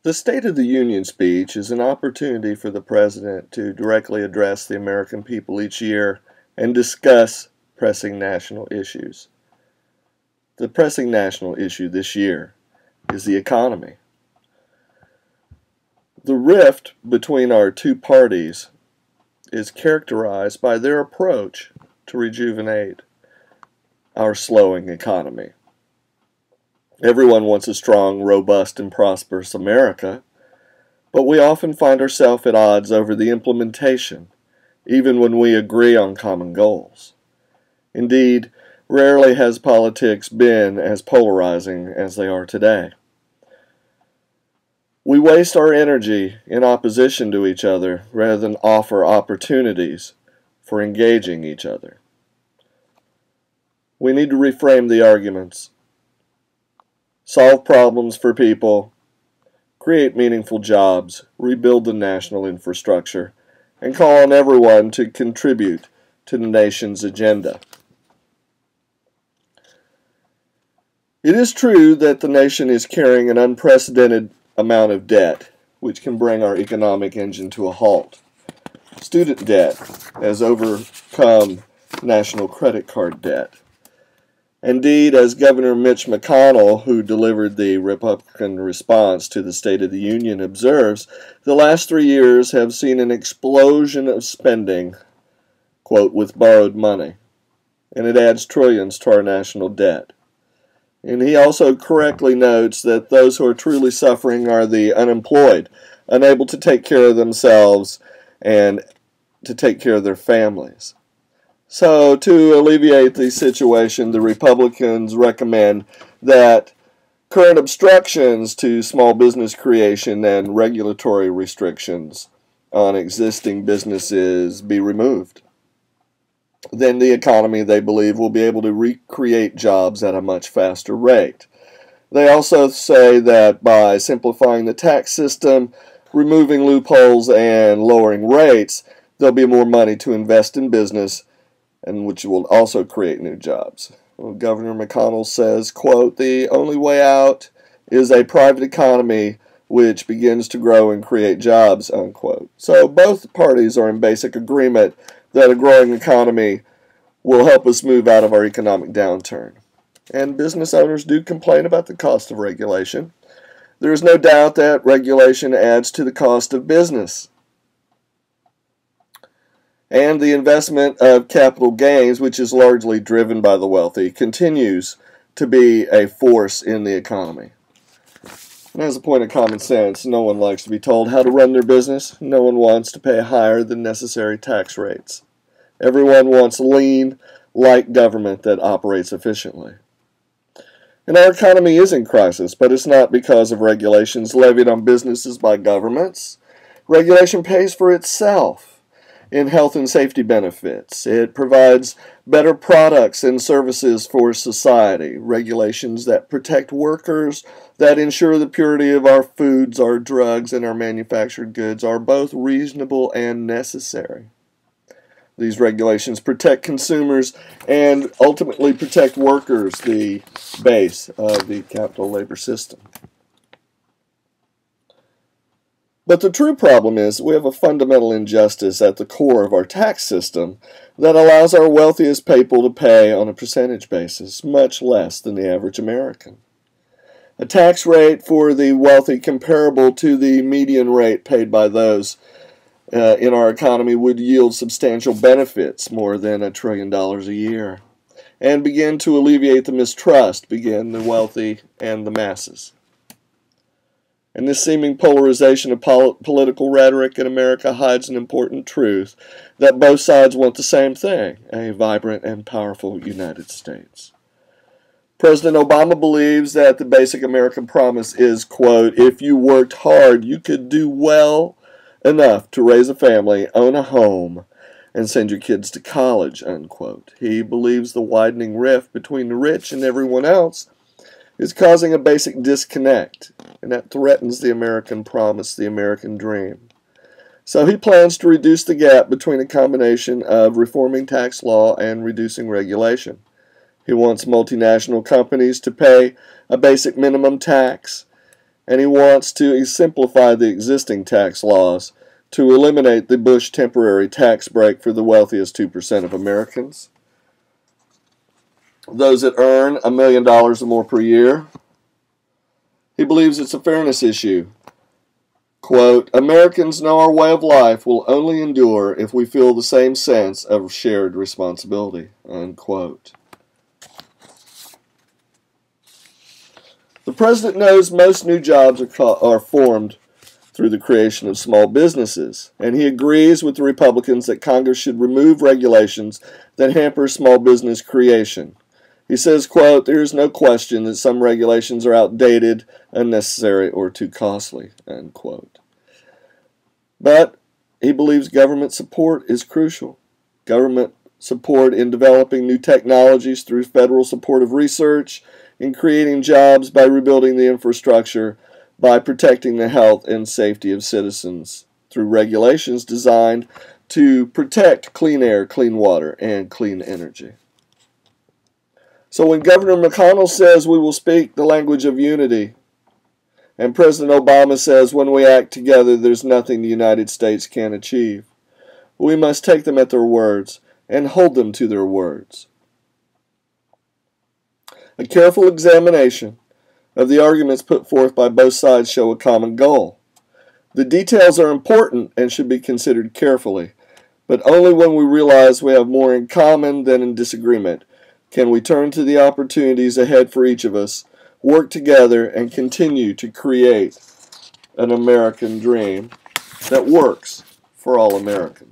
The State of the Union speech is an opportunity for the President to directly address the American people each year and discuss pressing national issues. The pressing national issue this year is the economy. The rift between our two parties is characterized by their approach to rejuvenate our slowing economy. Everyone wants a strong, robust, and prosperous America, but we often find ourselves at odds over the implementation, even when we agree on common goals. Indeed, rarely has politics been as polarizing as they are today. We waste our energy in opposition to each other rather than offer opportunities for engaging each other. We need to reframe the arguments, solve problems for people, create meaningful jobs, rebuild the national infrastructure, and call on everyone to contribute to the nation's agenda. It is true that the nation is carrying an unprecedented amount of debt, which can bring our economic engine to a halt. Student debt has overcome national credit card debt. Indeed, as Governor Mitch McConnell, who delivered the Republican response to the State of the Union, observes, the last 3 years have seen an explosion of spending, quote, with borrowed money, and it adds trillions to our national debt. And he also correctly notes that those who are truly suffering are the unemployed, unable to take care of themselves and to take care of their families. So, to alleviate the situation, the Republicans recommend that current obstructions to small business creation and regulatory restrictions on existing businesses be removed. Then the economy, they believe, will be able to recreate jobs at a much faster rate. They also say that by simplifying the tax system, removing loopholes, and lowering rates, there'll be more money to invest in business, and which will also create new jobs. Well, Governor McConnell says, quote, the only way out is a private economy which begins to grow and create jobs, unquote. So both parties are in basic agreement that a growing economy will help us move out of our economic downturn. And business owners do complain about the cost of regulation. There is no doubt that regulation adds to the cost of business. And the investment of capital gains, which is largely driven by the wealthy, continues to be a force in the economy. And as a point of common sense, no one likes to be told how to run their business. No one wants to pay higher than necessary tax rates. Everyone wants lean, light government that operates efficiently. And our economy is in crisis, but it's not because of regulations levied on businesses by governments. Regulation pays for itself in health and safety benefits. It provides better products and services for society, regulations that protect workers, that ensure the purity of our foods, our drugs, and our manufactured goods are both reasonable and necessary. These regulations protect consumers and ultimately protect workers, the base of the capital labor system. But the true problem is we have a fundamental injustice at the core of our tax system that allows our wealthiest people to pay on a percentage basis much less than the average American. A tax rate for the wealthy comparable to the median rate paid by those in our economy would yield substantial benefits, more than $1 trillion a year, and begin to alleviate the mistrust between the wealthy and the masses. And this seeming polarization of political rhetoric in America hides an important truth that both sides want the same thing, a vibrant and powerful United States. President Obama believes that the basic American promise is, quote, if you worked hard, you could do well enough to raise a family, own a home, and send your kids to college, unquote. He believes the widening rift between the rich and everyone else is causing a basic disconnect, and that threatens the American promise, the American dream. So he plans to reduce the gap between a combination of reforming tax law and reducing regulation. He wants multinational companies to pay a basic minimum tax and he wants to simplify the existing tax laws to eliminate the Bush temporary tax break for the wealthiest 2% of Americans. Those that earn $1 million or more per year. He believes it's a fairness issue. Quote, Americans know our way of life will only endure if we feel the same sense of shared responsibility. Unquote. The president knows most new jobs are formed through the creation of small businesses, and he agrees with the Republicans that Congress should remove regulations that hamper small business creation. He says, quote, there is no question that some regulations are outdated, unnecessary, or too costly, unquote. But he believes government support is crucial. Government support in developing new technologies through federal support of research, in creating jobs by rebuilding the infrastructure, by protecting the health and safety of citizens through regulations designed to protect clean air, clean water, and clean energy. So when Governor McConnell says we will speak the language of unity, and President Obama says when we act together there's nothing the United States can't achieve, we must take them at their words and hold them to their words. A careful examination of the arguments put forth by both sides show a common goal. The details are important and should be considered carefully, but only when we realize we have more in common than in disagreement can we turn to the opportunities ahead for each of us, work together, and continue to create an American dream that works for all Americans.